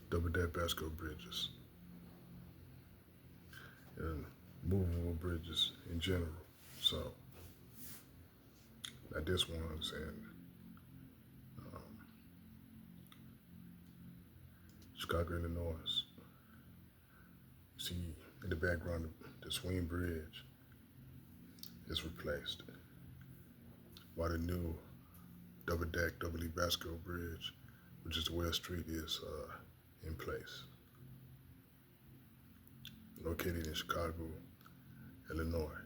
double deck Bascule bridges and movable bridges in general. So, like this one's in Chicago, Illinois. You see in the background the swing bridge is replaced, while the new double deck, double E Bascule bridge, which is the West Street, is in place. Located in Chicago, Illinois.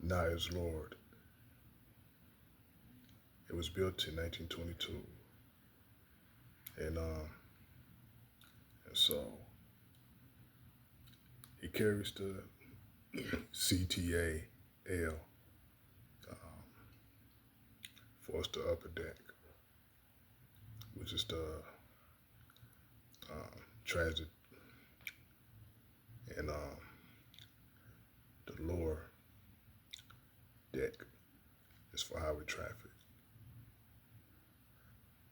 Now is Lord. It was built in 1922, and so it carries the CTAL for us the upper deck, which is the transit, and the lower deck is for highway traffic.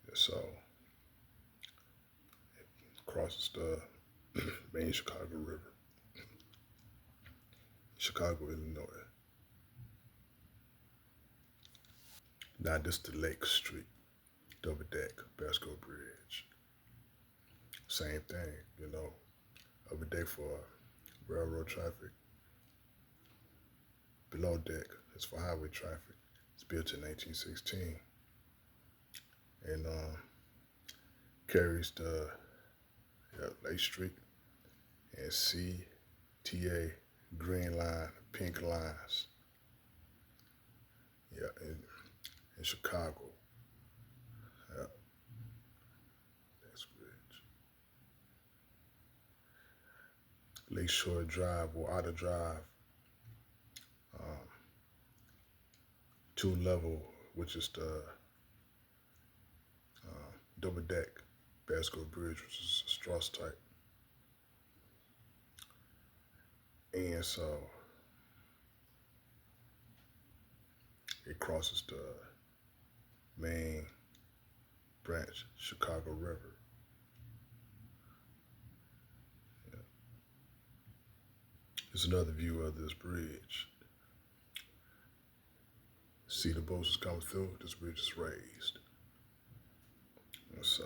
And so it crosses the main Chicago River, Chicago, Illinois. Now this is the Lake Street double deck Bascule Bridge. Same thing, upper deck for railroad traffic. Below deck is for highway traffic. It's built in 1916 and carries the Lake Street and CTA green line, pink lines. Yeah, in Chicago. Yeah. Next bridge. Lakeshore Drive or Outer Drive. 2-level, which is the double deck Bascule Bridge, which is a Strauss type. And so it crosses the main branch Chicago River. Yeah. Here's another view of this bridge. See the boats is coming through, this bridge is raised. And so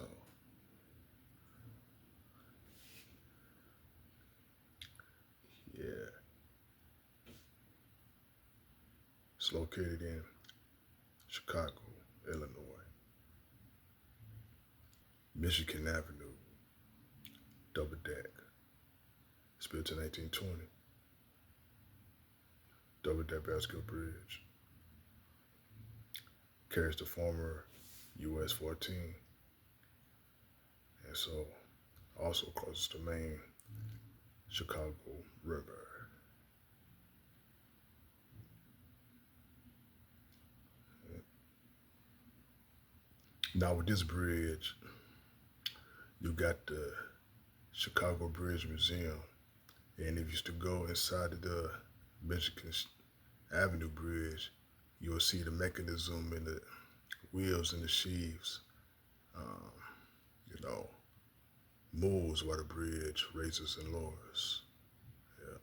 yeah. It's located in Chicago, Illinois. Michigan Avenue, double deck. It's built in 1920. Double deck Bascule Bridge. Carries the former US 14. And so also crosses the main Chicago River. Now with this bridge, you got the Chicago Bridge Museum. And if you used to go inside of the Michigan Avenue Bridge, you'll see the mechanism and the wheels and the sheaves, moves while the bridge raises and lowers. Yeah.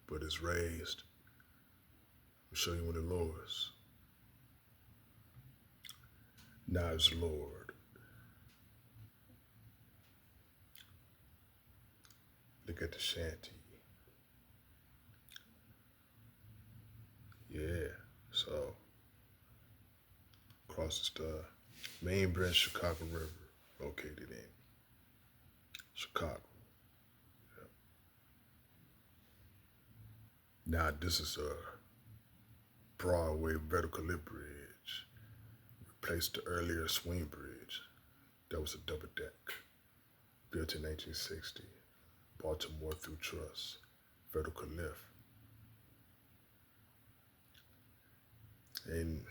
But it's raised. I'll show you when it lowers. Now it's lowered. Look at the shanty. Yeah, so crosses the main branch Chicago River, located in Chicago. Yep. Now this is a Broadway vertical lip bridge. Replaced the earlier swing bridge. That was a double deck, built in 1960. Baltimore through Truss, vertical lift. And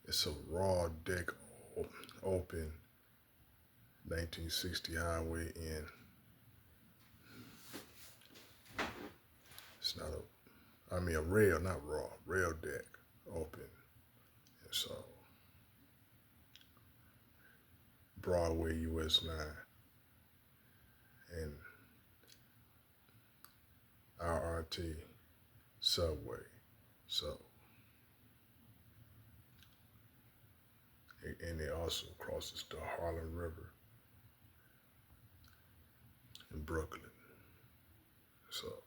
it's a raw deck open 1960 highway in. It's not a rail, not raw, rail deck open. And so Broadway US 9 and RRT subway. So, and it also crosses the Harlem River in Brooklyn. So,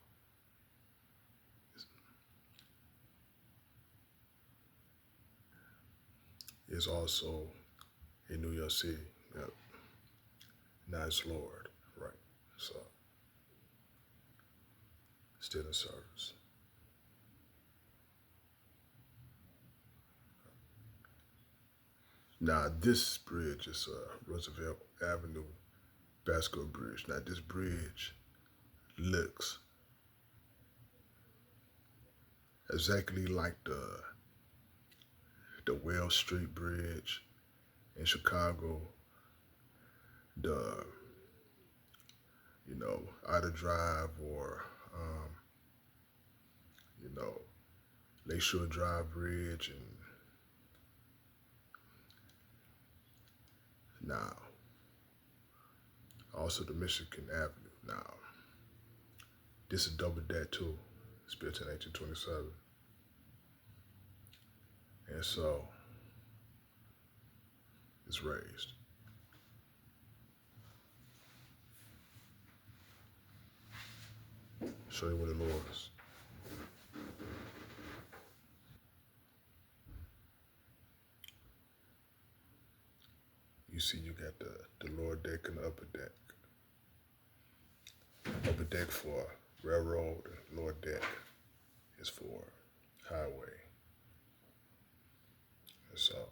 it's also in New York City. Yep. Nice Lord, right? So, still in service. Now, this bridge is Roosevelt Avenue Bascule Bridge. Now, this bridge looks exactly like the Wells Street Bridge in Chicago, the Ida Drive or you know Lakeshore Drive Bridge, and now also the Michigan Avenue. Now, this is double deck too. It's built in 1827, and so it's raised. Show you what it was. You see, you got the lower deck and the upper deck. Upper deck for railroad, and lower deck is for highway. And so,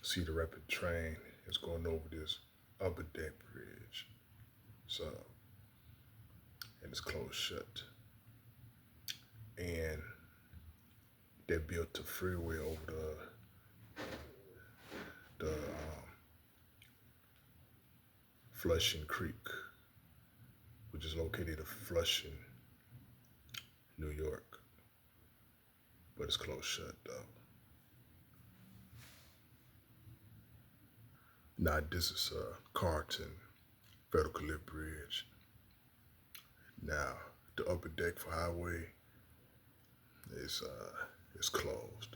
see the rapid train is going over this upper deck bridge. So, and it's closed shut. And they built the freeway over the Flushing Creek, which is located in Flushing, New York. But it's closed shut though. Now this is Carlton Vertical Lift Bridge. Now the upper deck for highway is closed,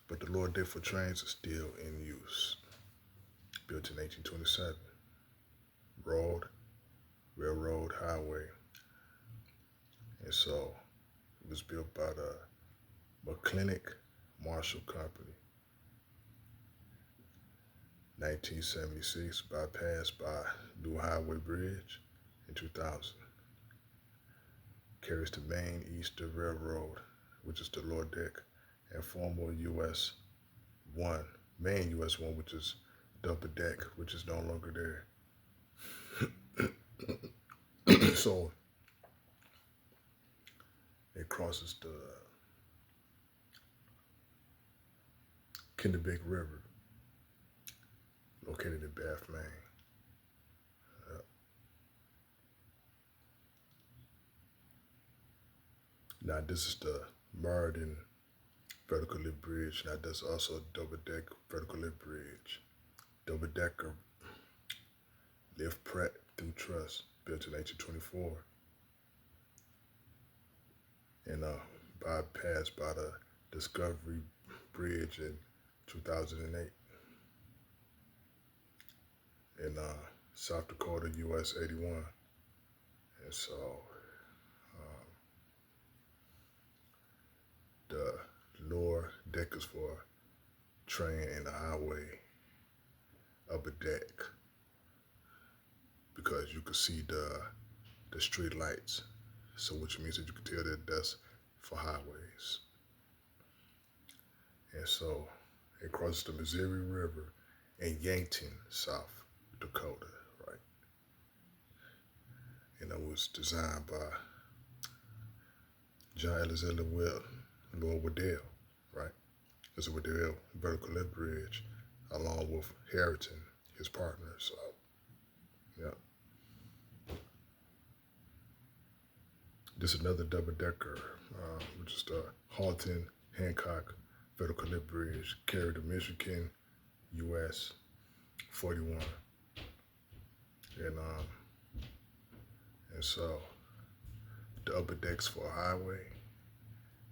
but the lower deck for trains is still in use. Built in 1827. Road, railroad, highway, and so it was built by the McClintock Marshall Company. 1976, bypassed by New Highway Bridge in 2000. Carries the main Eastern Railroad, which is the lower deck, and former US 1, main US 1, which is double deck, which is no longer there. So it crosses the Kennebec River, located in Bath, Maine. Now this is the Meriden Vertical Lift Bridge. Now that's also a double deck vertical lift bridge. Double decker lift Pratt through truss, built in 1824. And bypassed by the Discovery Bridge in 2008. In South Dakota, US 81. And so the lower deck is for train and the highway upper deck, because you can see the street lights. So which means that you can tell that that's for highways. And so it crosses the Missouri River in Yankton, South Dakota, right? And it was designed by John Alexander Lord Waddell, right? It's a Waddell Vertical Lift Bridge, along with Harrington, his partner. So, yeah. This is another double decker, which is the Halton Hancock Vertical Lift Bridge carried to Michigan, U.S. 41, and so the upper decks for a highway,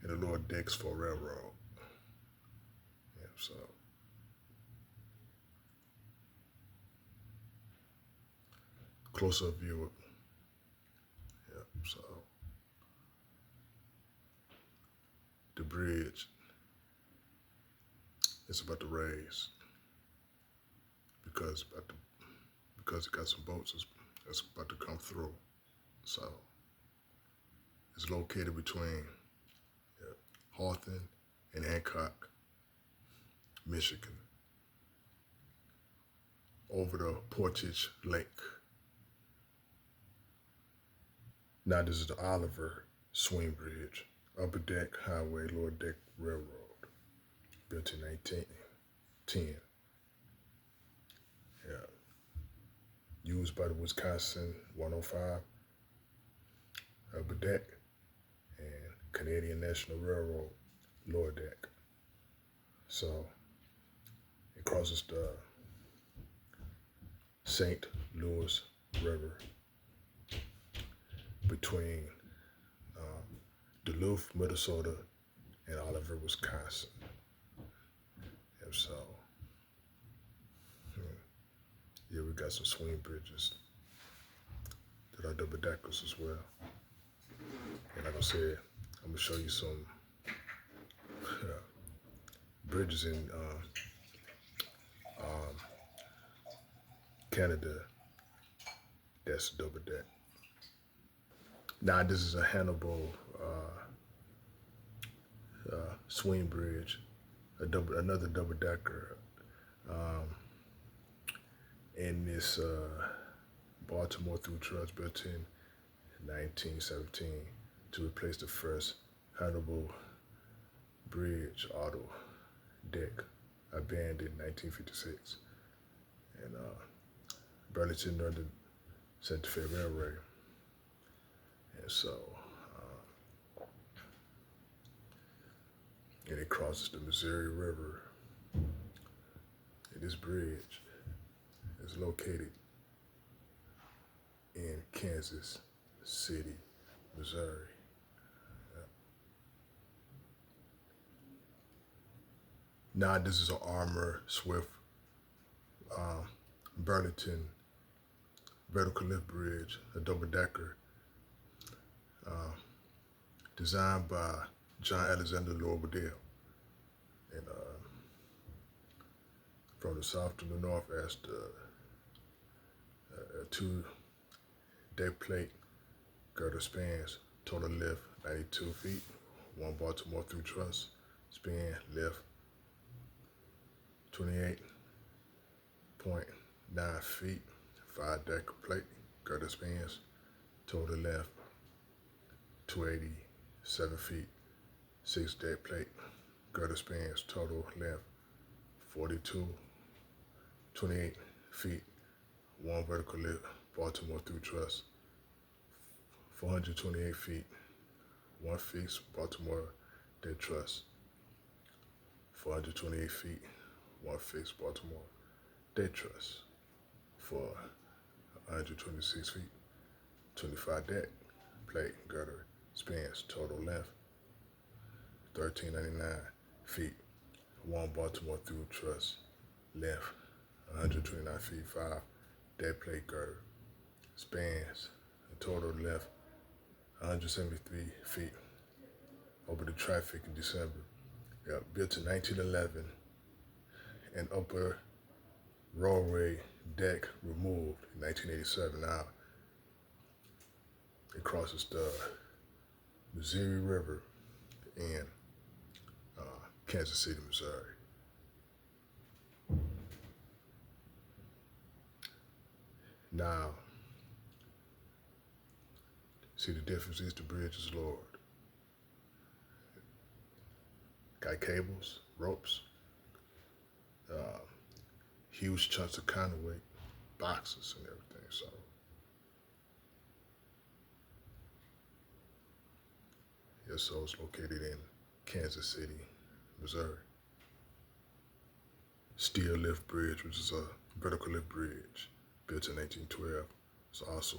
and the lower decks for a railroad. Yeah, so close-up view of, yeah, so the bridge is about to raise because it got some boats that's about to come through. So it's located between Hawthorne and Hancock, Michigan, over the Portage Lake. Now this is the Oliver Swing Bridge, upper deck highway, lower deck railroad, built in 1910. Yeah. Used by the Wisconsin 105 upper deck and Canadian National Railroad lower deck. So it crosses the St. Louis River between Duluth, Minnesota, and Oliver, Wisconsin. And so, yeah, we got some swing bridges that are double deckers as well. And like I said, I'm gonna show you some bridges in Canada that's double deck. Now this is a Hannibal swing bridge, another double decker, in this Baltimore through trust built in 1917 to replace the first Hannibal Bridge auto deck abandoned in 1956. And Burlington Northern Santa Fe Railway. And so, and it crosses the Missouri River. And this bridge is located in Kansas City, Missouri. Now this is an Armour Swift Burlington vertical lift bridge, a double decker, designed by John Alexander Lobdell. And from the south to the north as the two deck plate girder spans, total lift 92 feet, one Baltimore through truss, span lift 28.9 feet, 5 deck plate girder spans, total length 287 feet, 6 deck plate girder spans, total length 28 feet, 1 vertical lift Baltimore through truss, 428 feet, 1 fixed Baltimore dead truss, 428 feet, 1 fixed Baltimore dead truss, for 126 feet, 25 deck plate girder spans, total length 1399 feet, 1 Baltimore through truss, length 129 feet, 5 deck plate girder spans, total length 173 feet. Over the traffic in December. Built in 1911, and upper roadway deck removed in 1987. Now it crosses the Missouri River in Kansas City, Missouri. Now, see the difference is the bridge is lowered. Got cables, ropes, huge chunks of conduit, boxes and everything. So yes, so it's located in Kansas City, Missouri. steel lift bridge, which is a vertical lift bridge built in 1812. It's also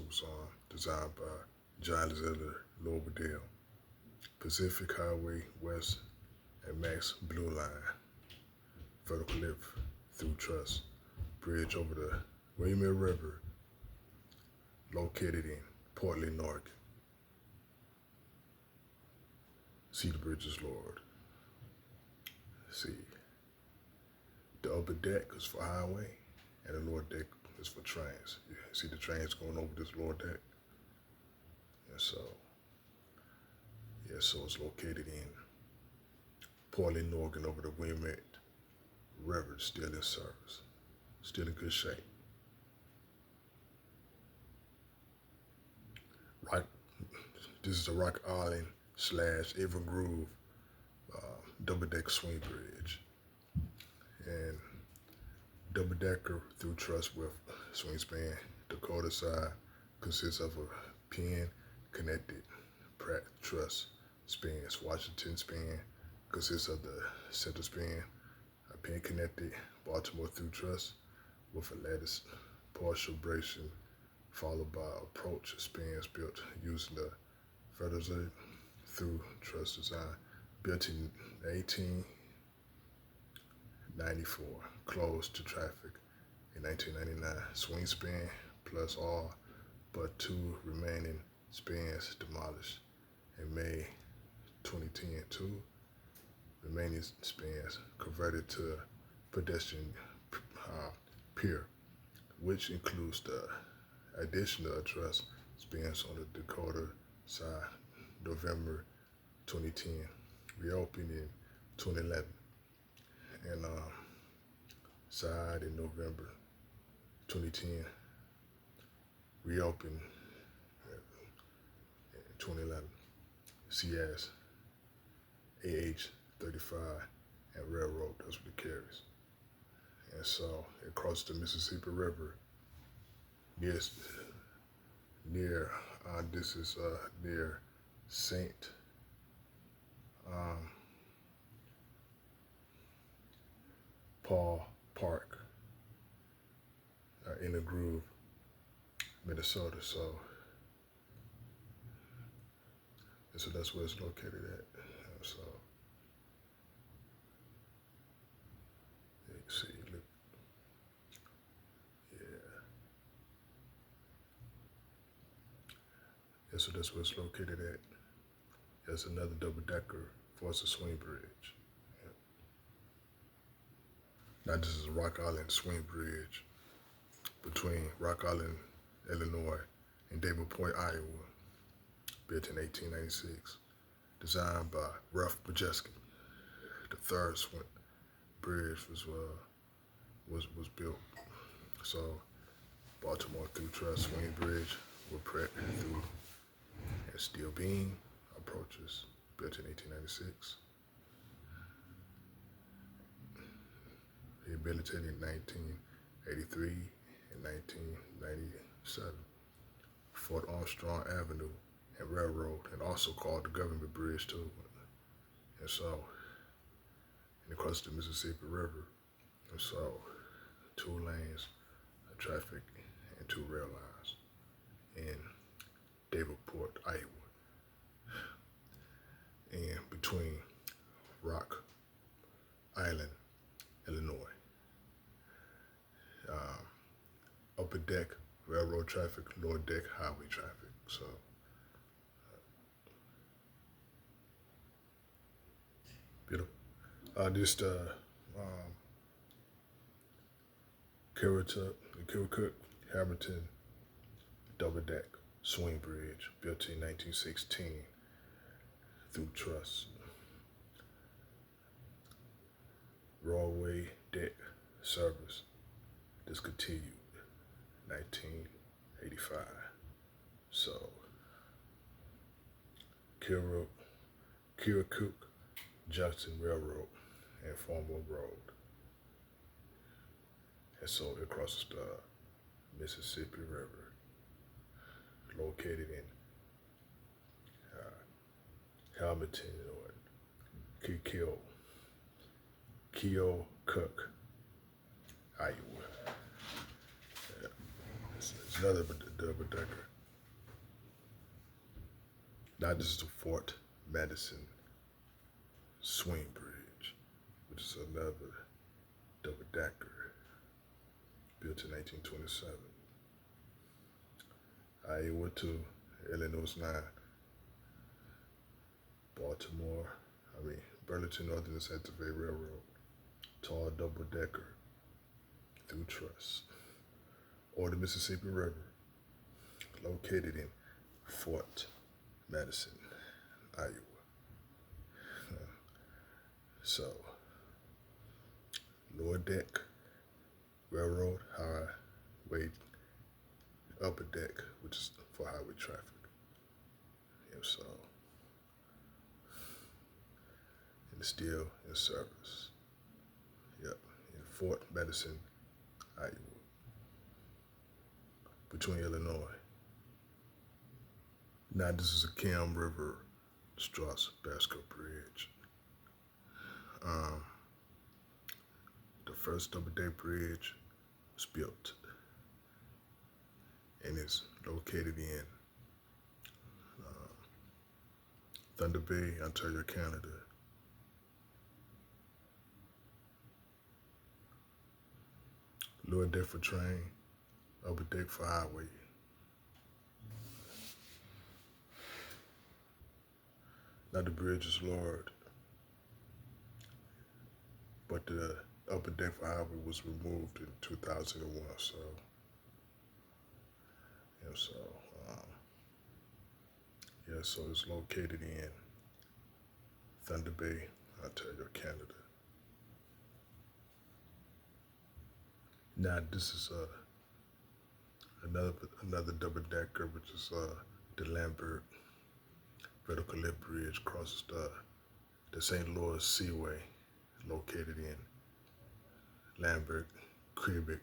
designed by John Ziller Movable. Pacific Highway West and Max Blue Line, vertical lift through truss, bridge over the William River, located in Portland, Oregon. See the bridges, Lord. See, the upper deck is for highway, and the lower deck is for trains. You see the trains going over this lower deck? And so, so it's located in Portland, Oregon, over the Willamette River, still in service, still in good shape. This is a Rock Island / Avon Grove double-decker swing bridge, and double-decker through truss with swing span. Dakota side consists of a pin-connected Pratt truss spans. Washington span consists of the center span, a pin-connected Baltimore through truss with a lattice partial bracing, followed by approach spans built using the vertical through truss design, built in 1894, closed to traffic in 1999. Swing span plus all but 2 remaining spans demolished in May 2010. 2 remaining spans converted to pedestrian pier, which includes the additional truss spans on the Dakota side, November 2010, reopened in 2011, and side in November 2010, reopened in 2011. See as AH-35 and railroad, that's what it carries. And so it crosses the Mississippi River near this is near St. Paul Park in the Groove, Minnesota. So that's where it's located at. So you can see, look, so that's where it's located at. There's another double-decker for us a swing bridge. Now this is a Rock Island swing bridge between Rock Island, Illinois, and David Point, Iowa, built in 1896, designed by Ralph Majeski. The third swing bridge was built. So Baltimore through truss swing bridge with Pratt through and steel beam approaches, built in 1896. Rehabilitated in 1983 and 1997. Fort Armstrong Avenue and Railroad, and also called the Government Bridge too. And so, and across the Mississippi River. And so, 2 lanes of traffic and 2 rail lines in Davenport, Iowa, and between Rock Island, Illinois. Upper deck railroad traffic, lower deck highway traffic. So beautiful. This Kerouac Hamilton double deck swing bridge, built in 1916 through truss. Railway deck service discontinued 1985. So Kerouac Junction Railroad and Farmville Road. And so it crosses the Mississippi River, located in Hamilton, or Keokuk Iowa. Yeah. It's another double decker. Now this is the Fort Madison Swing Bridge, which is another double decker built in 1927. Iowa 2, Illinois 9, Burlington Northern and Santa Fe Railroad, tall double decker through truss, or the Mississippi River, located in Fort Madison, Iowa. So, lower deck, railroad, highway, upper deck, which is for highway traffic. So, and it's still in service. Yep, in Fort Madison, Iowa, between Illinois. Now this is a Cam River Strauss Bascule Bridge. The first double deck bridge was built and is located in Thunder Bay, Ontario, Canada. Lower deck for train, upper deck for highway. Now the bridge is lowered, but the upper deck for highway was removed in 2001. So it's located in Thunder Bay, Ontario, Canada. Now this is another double decker, which is the Lambert Vertical Lift Bridge, crosses the St. Louis Seaway, located in Lambert, Quebec,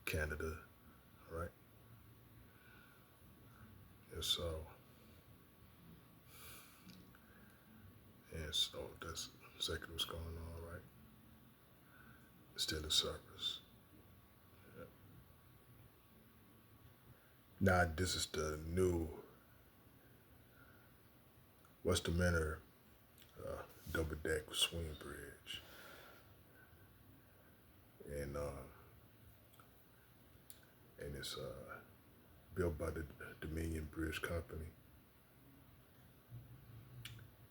Canada, right? And so that's exactly what's going on, right? Still in service. Yeah. Now this is the new Western Manor double deck swing bridge, and it's built by the Dominion Bridge Company,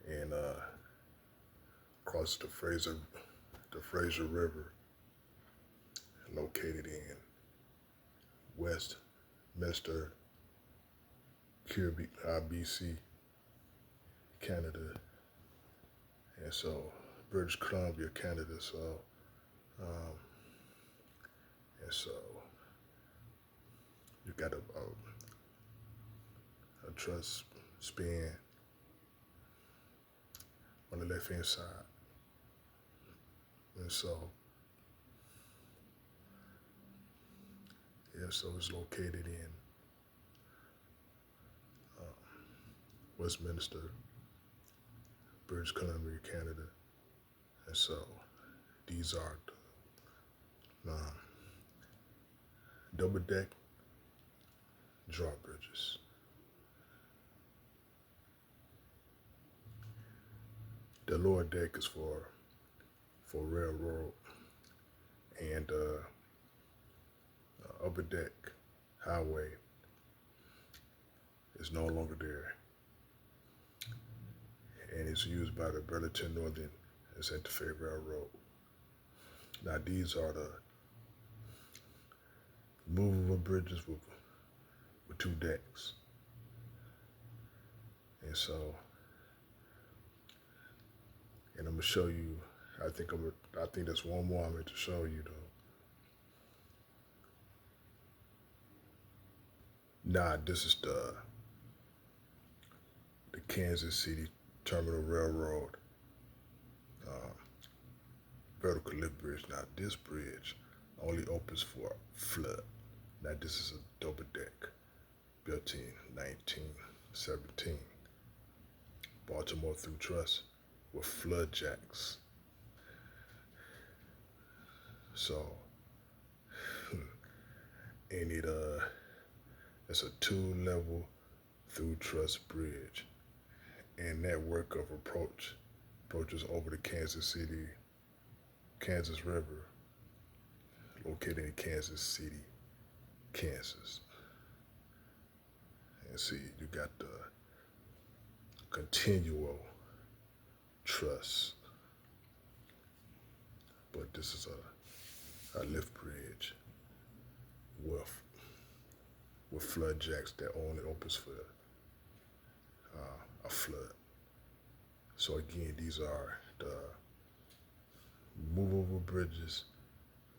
and across the Fraser River, located in Westminster, Quebec, BC, Canada, and so British Columbia, Canada. So you got a truss span on the left hand side, and so it's located in Westminster, British Columbia, Canada, and so these are double deck drawbridges. The lower deck is for railroad, and upper deck highway is no longer there, and it's used by the Burlington Northern and Santa Fe Railroad. Now these are the movable bridges with 2 decks, and I'm gonna show you. I think there's one more I'm going to show you though. Nah, this is the Kansas City Terminal Railroad vertical lift bridge. Now this bridge only opens for flood. Now this is a double deck, built in 1917, Baltimore through truss with flood jacks. So and it's a 2-level through truss bridge, and that work of approaches over the Kansas River, located in Kansas City, Kansas. And see, you got the continual truss, but this is a lift bridge with flood jacks that only opens for a flood. So again, these are the movable bridges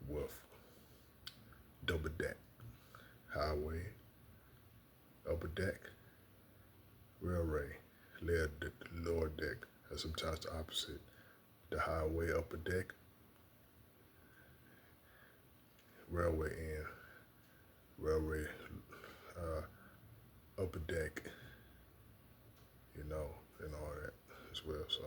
with double deck, highway, upper deck, railway, lower deck, and sometimes the opposite, the highway upper deck, railway and railway upper deck, and all that as well. So